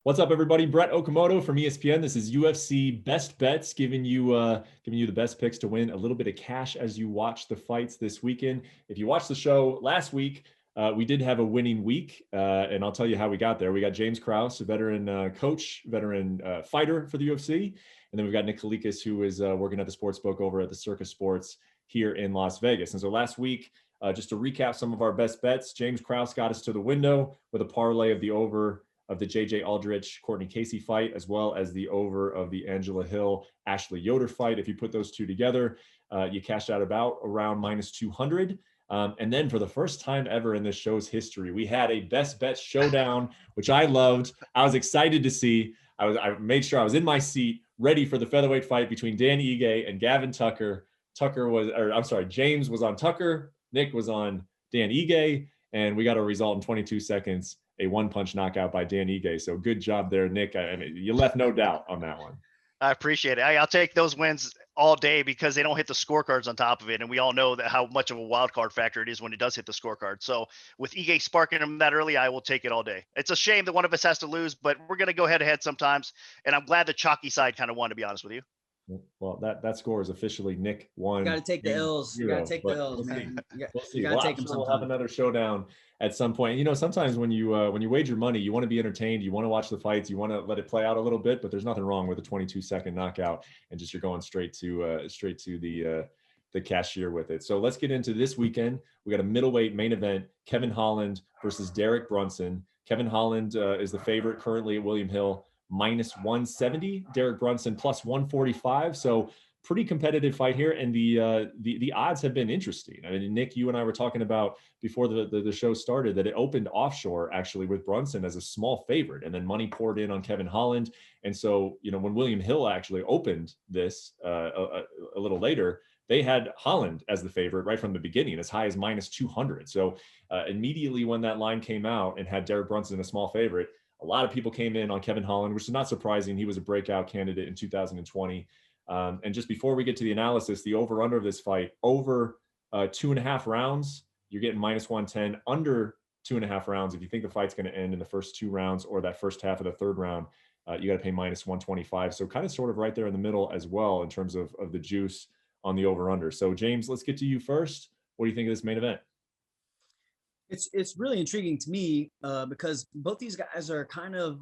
What's up, everybody? Brett Okamoto from ESPN. This is UFC Best Bets, giving you the best picks to win a little bit of cash as you watch the fights this weekend. If you watched the show last week, we did have a winning week, and I'll tell you how we got there. We got James Krause, a veteran coach, veteran fighter for the UFC, and then we've got Nick Kalikas, who is working at the sportsbook over at the Circus Sports here in Las Vegas. And so last week, just to recap some of our best bets, James Krause got us to the window with a parlay of the over of the JJ Aldrich Courtney Casey fight, as well as the over of the Angela Hill Ashley Yoder fight. If you put those two together, you cashed out about around minus 200. And then for the first time ever in this show's history, we had a best bet showdown, which I loved. I was excited to see. I made sure I was in my seat, ready for the featherweight fight between Dan Ige and Gavin Tucker. James was on Tucker, Nick was on Dan Ige, and we got a result in 22 seconds. A one-punch knockout by Dan Ige. So good job there, Nick. I mean, you left no doubt on that one. I appreciate it. I'll take those wins all day because they don't hit the scorecards on top of it. And we all know that how much of a wild card factor it is when it does hit the scorecard. So with Ige sparking them that early, I will take it all day. It's a shame that one of us has to lose, but we're going to go head to head sometimes. And I'm glad the chalky side kind of won, to be honest with you. Well, that score is officially Nick 1. You got to take the L's. You got to take the L's. We'll see. We'll have another showdown at some point. You know, sometimes when you wager money, you want to be entertained. You want to watch the fights. You want to let it play out a little bit. But there's nothing wrong with a 22-second knockout and just you're going straight to the cashier with it. So let's get into this weekend. We got a middleweight main event: Kevin Holland versus Derek Brunson. Kevin Holland is the favorite currently at William Hill, minus 170. Derek Brunson plus 145. So pretty competitive fight here, and the odds have been interesting. I mean, Nick, you and I were talking about before the show started that it opened offshore actually with Brunson as a small favorite, and then money poured in on Kevin Holland. And so, you know, when William Hill actually opened this a little later, they had Holland as the favorite right from the beginning, as high as minus 200. So immediately when that line came out and had Derek Brunson a small favorite, a lot of people came in on Kevin Holland, which is not surprising. He was a breakout candidate in 2020. And just before we get to the analysis, the over-under of this fight, over 2.5 rounds, you're getting minus 110. Under 2.5 rounds, if you think the fight's going to end in the first 2 rounds or that first half of the third round, you got to pay minus 125. So kind of sort of right there in the middle as well in terms of the juice on the over-under. So James, let's get to you first. What do you think of this main event? It's really intriguing to me because both these guys are kind of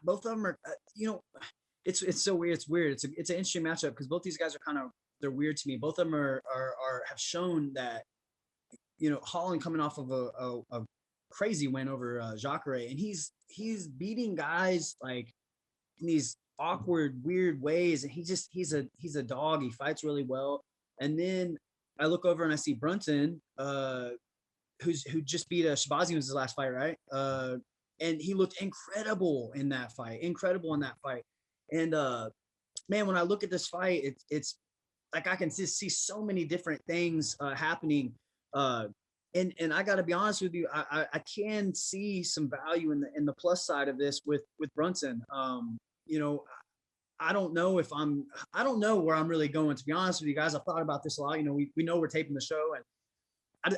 both of them are it's so weird. It's weird. It's an interesting matchup because both these guys are they're weird to me. Both of them have shown that, you know, Holland coming off of a crazy win over Jacare, and he's beating guys like in these awkward, weird ways, and he's a dog. He fights really well, and then I look over and I see Brunson, who just beat Shabazi, was his last fight, right? And he looked incredible in that fight. And man, when I look at this fight, it's like I can just see so many different things happening. And I got to be honest with you, I can see some value in the plus side of this with Brunson. You know, I don't know where I'm really going, to be honest with you guys. I've thought about this a lot. You know, we know we're taping the show, and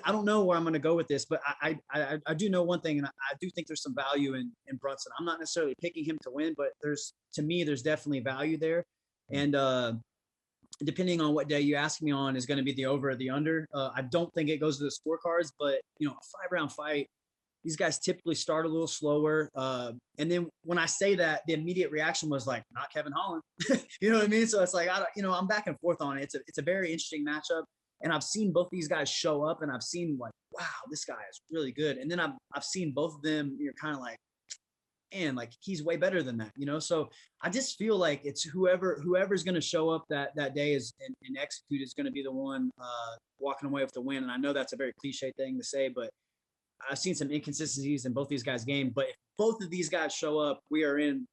I don't know where I'm going to go with this, but I do know one thing, and I do think there's some value in Brunson. I'm not necessarily picking him to win, but there's definitely value there. And depending on what day you ask me on is going to be the over or the under. I don't think it goes to the scorecards, but, you know, a 5-round fight, these guys typically start a little slower. And then when I say that, the immediate reaction was like, not Kevin Holland. You know what I mean? So it's like, I'm back and forth on it. It's a very interesting matchup. And I've seen both these guys show up, and I've seen like, wow, this guy is really good. And then I've seen both of them, you're kind of like, man, like he's way better than that, you know? So I just feel like it's whoever's going to show up that day and execute is going to be the one walking away with the win. And I know that's a very cliche thing to say, but I've seen some inconsistencies in both these guys' game. But if both of these guys show up, we are in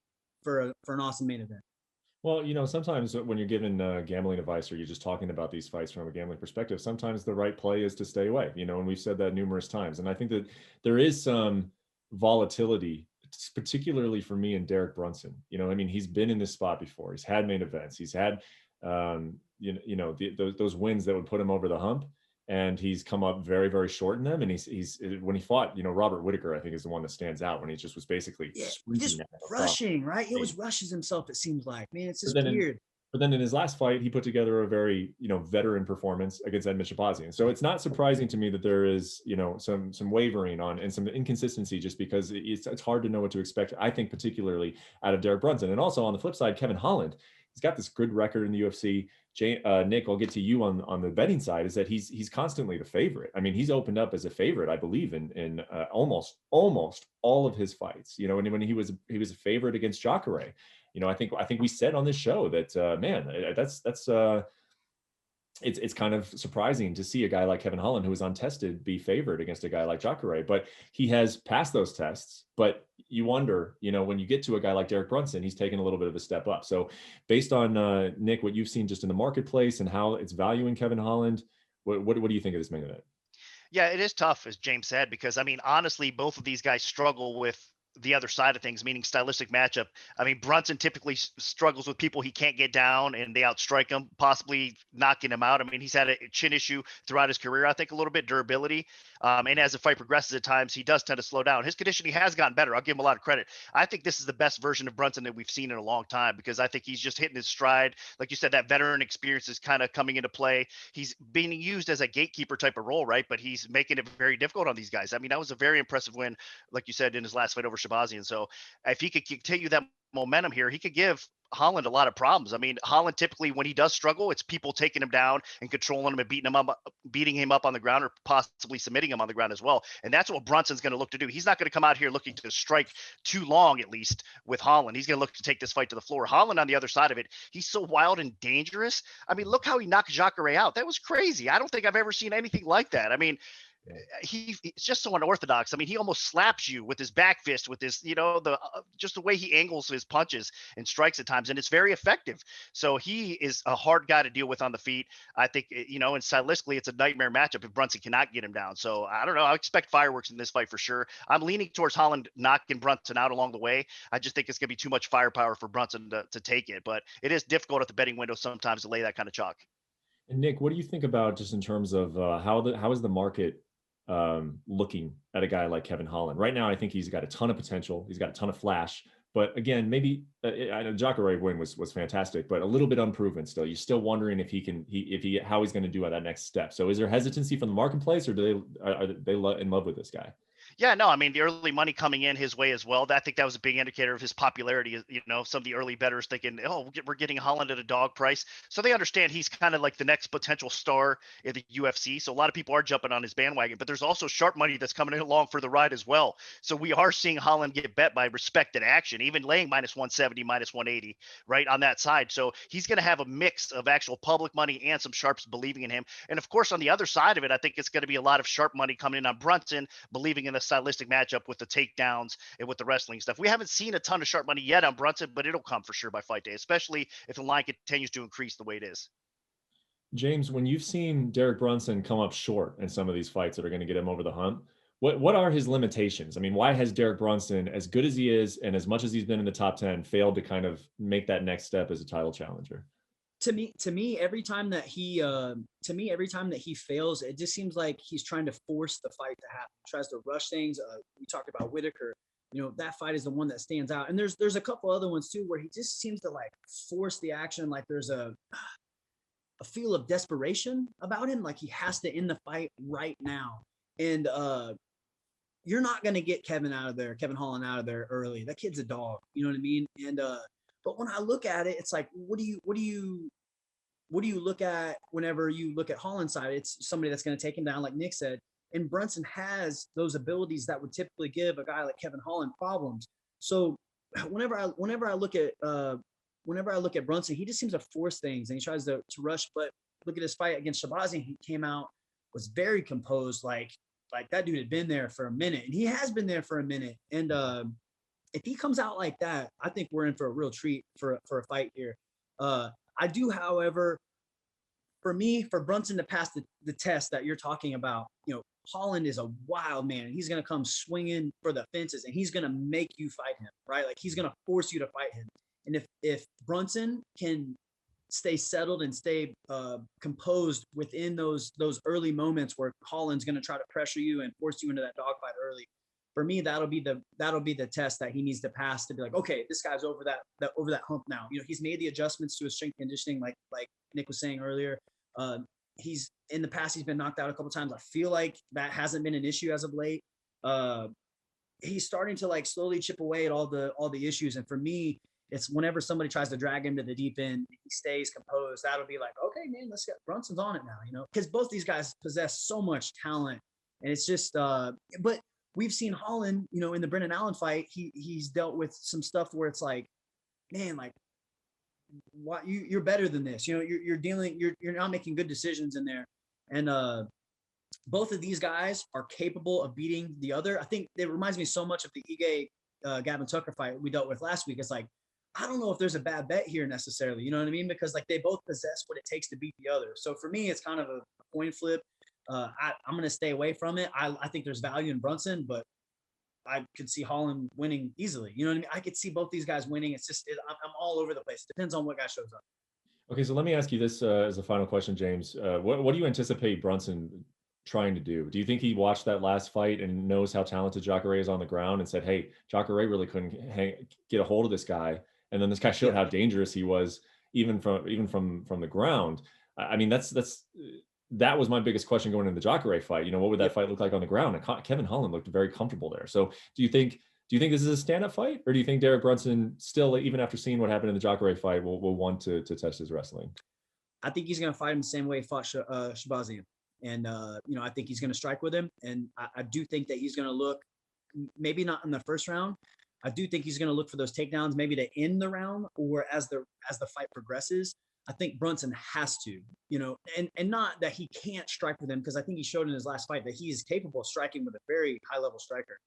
for an awesome main event. Well, you know, sometimes when you're given gambling advice or you're just talking about these fights from a gambling perspective, sometimes the right play is to stay away, you know, and we've said that numerous times. And I think that there is some volatility, particularly for me and Derek Brunson. You know, I mean, he's been in this spot before. He's had main events. He's had, those wins that would put him over the hump. and he's come up very, very short in them. And he's when he fought, Robert Whitaker, I think is the one that stands out, when he just was basically just rushing, right? He always rushes himself, it seems like. Man, it's just weird. But then in his last fight, he put together a very, veteran performance against Edmund Shabazian. So it's not surprising to me that there is, some wavering on and some inconsistency, just because it's hard to know what to expect. I think particularly out of Derek Brunson, and also on the flip side, Kevin Holland. He's got this good record in the UFC. Nick, I'll get to you on the betting side. Is that he's constantly the favorite. I mean, he's opened up as a favorite, I believe, in almost all of his fights. And when he was a favorite against Jacare. I think we said on this show that man, it's kind of surprising to see a guy like Kevin Holland, who is untested, be favored against a guy like Jacare. But he has passed those tests. But you wonder, when you get to a guy like Derek Brunson, he's taken a little bit of a step up. So based on Nick, what you've seen just in the marketplace and how it's valuing Kevin Holland, what do you think of this main event? Yeah, it is tough, as James said, because honestly, both of these guys struggle with the other side of things, meaning stylistic matchup. Brunson typically struggles with people he can't get down and they outstrike him, possibly knocking him out. He's had a chin issue throughout his career, I think, a little bit, durability. And as the fight progresses at times, he does tend to slow down. His conditioning has gotten better. I'll give him a lot of credit. I think this is the best version of Brunson that we've seen in a long time, because I think he's just hitting his stride. Like you said, that veteran experience is kind of coming into play. He's being used as a gatekeeper type of role, right? But he's making it very difficult on these guys. That was a very impressive win, like you said, in his last fight over Shabazian. So if he could continue that momentum here, he could give Holland a lot of problems. Holland typically, when he does struggle, it's people taking him down and controlling him and beating him up on the ground, or possibly submitting him on the ground as well. And that's what Brunson's going to look to do. He's not going to come out here looking to strike too long, at least with Holland. He's going to look to take this fight to the floor. Holland, on the other side of it, he's so wild and dangerous. Look how he knocked Jacare out. That was crazy. I don't think I've ever seen anything like that. He's just so unorthodox. He almost slaps you with his back fist, with his, just the way he angles his punches and strikes at times, and it's very effective. So he is a hard guy to deal with on the feet. I think, and stylistically, it's a nightmare matchup if Brunson cannot get him down. So I don't know. I expect fireworks in this fight for sure. I'm leaning towards Holland knocking Brunson out along the way. I just think it's going to be too much firepower for Brunson to take it, but it is difficult at the betting window sometimes to lay that kind of chalk. And Nick, what do you think about, just in terms of how is the market looking at a guy like Kevin Holland right now? I think he's got a ton of potential. He's got a ton of flash, but again, maybe I know Jacare win was fantastic, but a little bit unproven still. You're still wondering if how he's going to do at that next step. So is there hesitancy from the marketplace, or are they in love with this guy? Yeah, no, the early money coming in his way as well. I think that was a big indicator of his popularity. Some of the early bettors thinking, oh, we're getting Holland at a dog price. So they understand he's kind of like the next potential star in the UFC. So a lot of people are jumping on his bandwagon, but there's also sharp money that's coming along for the ride as well. So we are seeing Holland get bet by respected action, even laying -170, -180, right on that side. So he's going to have a mix of actual public money and some sharps believing in him. And of course, on the other side of it, I think it's going to be a lot of sharp money coming in on Brunson, believing in the stylistic matchup with the takedowns and with the wrestling stuff. We haven't seen a ton of sharp money yet on Brunson, but it'll come for sure by fight day, especially if the line continues to increase the way it is. James, when you've seen Derek Brunson come up short in some of these fights that are going to get him over the hump, what are his limitations? Why has Derek Brunson, as good as he is and as much as he's been in the top 10, failed to kind of make that next step as a title challenger? To me, every time that he fails, it just seems like he's trying to force the fight to happen. He tries to rush things. We talked about Whitaker. That fight is the one that stands out. And there's a couple other ones too, where he just seems to like force the action. Like there's a feel of desperation about him. Like he has to end the fight right now. And you're not going to get Kevin Holland out of there early. That kid's a dog. You know what I mean? And, but when I look at it, it's like, what do you look at whenever you look at Holland's side? It's somebody that's going to take him down, like Nick said. And Brunson has those abilities that would typically give a guy like Kevin Holland problems. So whenever I look at Brunson, he just seems to force things and he tries to rush. But look at his fight against Shabazian. He came out, was very composed, like that dude had been there for a minute, and he has been there for a minute. And if he comes out like that, I think we're in for a real treat for a fight here. I do, however, for Brunson to pass the test that you're talking about, Holland is a wild man. He's going to come swinging for the fences, and he's going to make you fight him, right? Like he's going to force you to fight him. And if Brunson can stay settled and stay composed within those early moments where Holland's going to try to pressure you and force you into that dogfight early. For me, that'll be the test that he needs to pass to be like, okay, this guy's over that hump now. You know, he's made the adjustments to his strength conditioning, like Nick was saying earlier. He's in the past, he's been knocked out a couple times. I feel like that hasn't been an issue as of late. He's starting to like slowly chip away at all the issues. And for me, it's whenever somebody tries to drag him to the deep end, he stays composed. That'll be like, okay, man, let's get Brunson's on it now, you know, because both these guys possess so much talent. And it's just, but we've seen Holland, you know, in the Brendan Allen fight, he's dealt with some stuff where it's like, man, like, what you're better than this, you know, you're not making good decisions in there. And both of these guys are capable of beating the other. I think it reminds me so much of the Ige Gavin Tucker fight we dealt with last week. It's like, I don't know if there's a bad bet here necessarily, you know what I mean? Because like they both possess what it takes to beat the other. So for me, it's kind of a coin flip. I'm going to stay away from it. I think there's value in Brunson, but I could see Holland winning easily. You know what I mean? I could see both these guys winning. It's just, I'm all over the place. It depends on what guy shows up. Okay, so let me ask you this as a final question, James. What do you anticipate Brunson trying to do? Do you think he watched that last fight and knows how talented Jacare is on the ground and said, hey, Jacare really couldn't get a hold of this guy. And then this guy showed how dangerous he was, even from the ground. I mean, that was my biggest question going into the Jacare fight. You know, what would that fight look like on the ground? And Kevin Holland looked very comfortable there. So do you think this is a stand-up fight, or do you think Derek Brunson still, even after seeing what happened in the Jacare fight, will want to test his wrestling? I think he's going to fight him the same way he fought Shabazian. And, you know, I think he's going to strike with him. And I do think that he's going to look, maybe not in the first round. I do think he's going to look for those takedowns, maybe to end the round or as the fight progresses. I think Brunson has to, you know, and not that he can't strike with him, because I think he showed in his last fight that he is capable of striking with a very high level striker.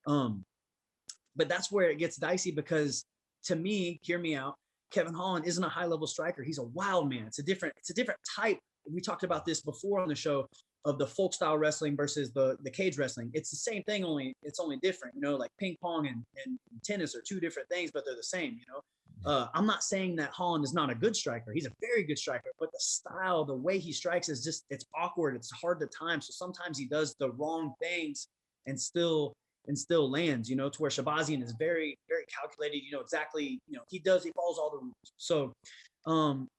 But that's where it gets dicey, because to me, hear me out, Kevin Holland isn't a high level striker. He's a wild man. It's a different type. We talked about this before on the show of the folk style wrestling versus the cage wrestling. It's the same thing, it's only different, you know, like ping pong and tennis are two different things, but they're the same, you know. I'm not saying that Holland is not a good striker. He's a very good striker, but the style, the way he strikes is just, it's awkward. It's hard to time. So sometimes he does the wrong things and still lands, you know, to where Shabazian is very, very calculated, you know, exactly, you know, he follows all the rules. So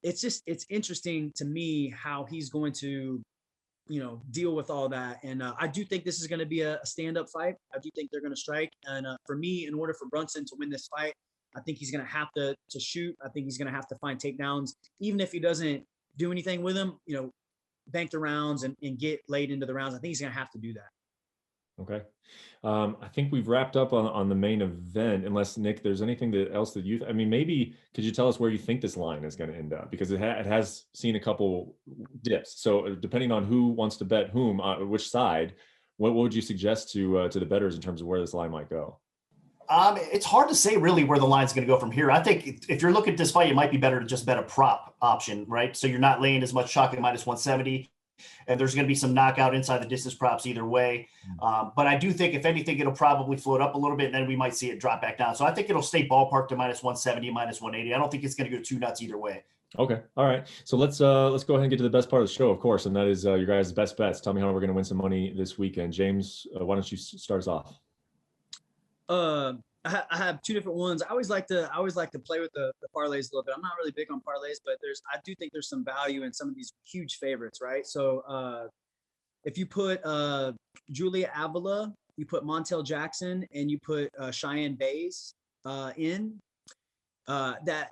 it's interesting to me how he's going to, you know, deal with all that. And I do think this is going to be a stand-up fight. I do think they're going to strike. And for me, in order for Brunson to win this fight, I think he's going to have to shoot. I think he's going to have to find takedowns. Even if he doesn't do anything with him, you know, bank the rounds and get late into the rounds. I think he's going to have to do that. Okay. I think we've wrapped up on the main event, unless Nick, there's anything else that I mean, maybe could you tell us where you think this line is going to end up? Because it has seen a couple dips. So depending on who wants to bet whom, which side, what would you suggest to the bettors in terms of where this line might go? It's hard to say really where the line's going to go from here. I think if you're looking at this fight, it might be better to just bet a prop option, right? So you're not laying as much chalk at minus 170. And there's going to be some knockout inside the distance props either way. But I do think, if anything, it'll probably float up a little bit, and then we might see it drop back down. So I think it'll stay ballpark to minus 170, minus 180. I don't think it's going to go too nuts either way. Okay. All right. So let's go ahead and get to the best part of the show, of course, and that is your guys' best bets. Tell me how we're going to win some money this weekend. James, why don't you start us off? I have two different ones. I always like to play with the parlays a little bit. I'm not really big on parlays, but I do think there's some value in some of these huge favorites, right? So if you put Julia Avila, you put Montel Jackson, and you put Cheyenne Bays in that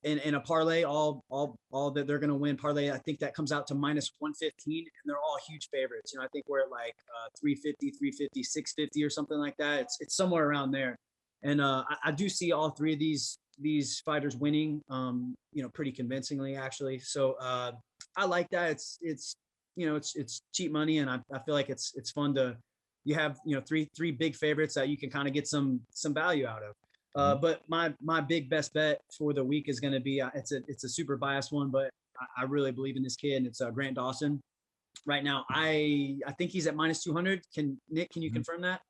in a parlay, all that they're going to win parlay, I think that comes out to minus 115, and they're all huge favorites. You know, I think we're at like 350, 350, 650 or something like that. It's somewhere around there. And I do see all three of these fighters winning, you know, pretty convincingly actually. So I like that. It's you know, it's cheap money, and I feel like it's fun to, you have, you know, three big favorites that you can kind of get some value out of. But my big best bet for the week is going to be it's a super biased one, but I really believe in this kid, and it's Grant Dawson. Right now, I think he's at minus 200. Nick, can you confirm that?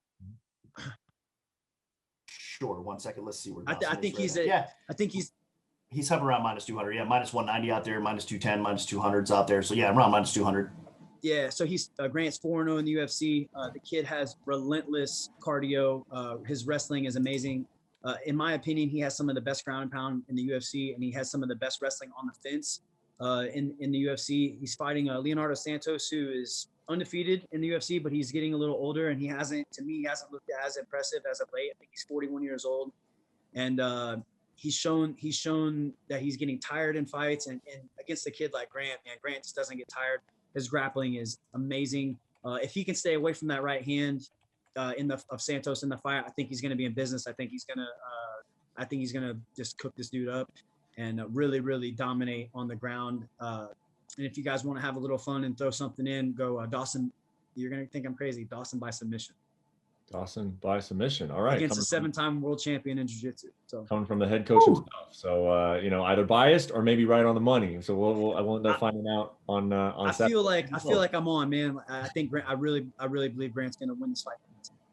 Sure. 1 second. Let's see where I think he's at. Yeah. I think he's He's hovering around minus 200. Yeah, minus 190 out there, minus 210, minus 200s out there. So yeah, around minus 200. Yeah, so he's Grant's 4-0 in the UFC. The kid has relentless cardio. His wrestling is amazing. In my opinion, he has some of the best ground and pound in the UFC, and he has some of the best wrestling on the fence in the UFC. He's fighting Leonardo Santos, who is undefeated in the UFC, but he's getting a little older, and he hasn't looked as impressive as of late. I think he's 41 years old, and he's shown that he's getting tired in fights, and against a kid like Grant, man, Grant just doesn't get tired. His grappling is amazing. If he can stay away from that right hand of Santos in the fight, I think he's going to be in business. I think he's going to just cook this dude up and really, really dominate on the ground. And if you guys want to have a little fun and throw something in, go Dawson. You're going to think I'm crazy. Dawson by submission. Dawson by submission. All right. Against a 7-time world champion in jiu-jitsu. So coming from the head coach himself. So either biased or maybe right on the money. So I won't end up finding out on I Saturday. I feel like I'm on, man. I think I really believe Grant's going to win this fight.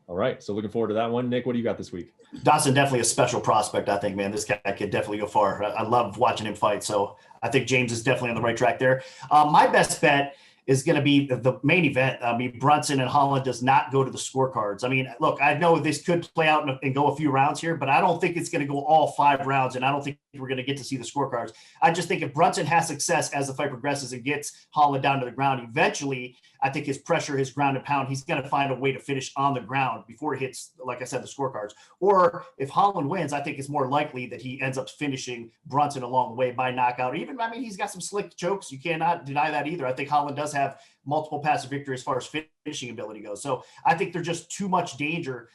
All right. So looking forward to that one. Nick, what do you got this week? Dawson, definitely a special prospect, I think, man. This guy could definitely go far. I love watching him fight. So I think James is definitely on the right track there. My best bet is going to be the main event. I mean, Brunson and Holland does not go to the scorecards. I mean, look, I know this could play out and go a few rounds here, but I don't think it's going to go all 5 rounds, and I don't think we're going to get to see the scorecards. I just think if Brunson has success as the fight progresses and gets Holland down to the ground, eventually, I think his pressure, his ground and pound, he's going to find a way to finish on the ground before it hits, like I said, the scorecards. Or if Holland wins, I think it's more likely that he ends up finishing Brunson along the way by knockout. He's got some slick chokes. You cannot deny that either. I think Holland does have multiple passive victories as far as finishing ability goes. So I think there's just too much danger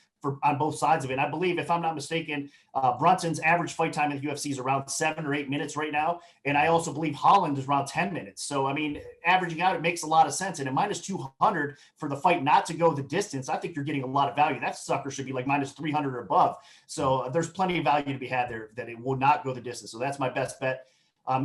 on both sides of it. I believe, if I'm not mistaken, Brunson's average fight time in the UFC is around 7 or 8 minutes right now. And I also believe Holland is around 10 minutes. So, I mean, averaging out, it makes a lot of sense. And at minus 200 for the fight not to go the distance, I think you're getting a lot of value. That sucker should be like minus 300 or above. So there's plenty of value to be had there that it will not go the distance. So that's my best bet.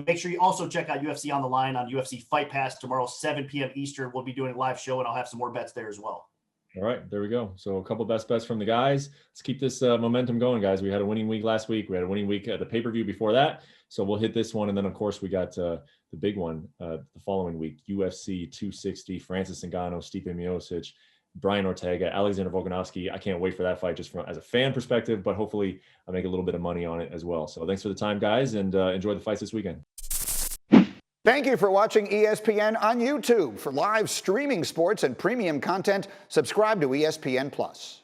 Make sure you also check out UFC on the Line on UFC Fight Pass tomorrow, 7 p.m. Eastern. We'll be doing a live show, and I'll have some more bets there as well. All right, there we go. So a couple best bets from the guys. Let's keep this momentum going, guys. We had a winning week last week. We had a winning week at the pay-per-view before that. So we'll hit this one. And then, of course, we got the big one the following week, UFC 260, Francis Ngannou, Stipe Miocic, Brian Ortega, Alexander Volkanovski. I can't wait for that fight just as a fan perspective, but hopefully I'll make a little bit of money on it as well. So thanks for the time, guys, and enjoy the fights this weekend. Thank you for watching ESPN on YouTube. For live streaming sports and premium content, subscribe to ESPN+.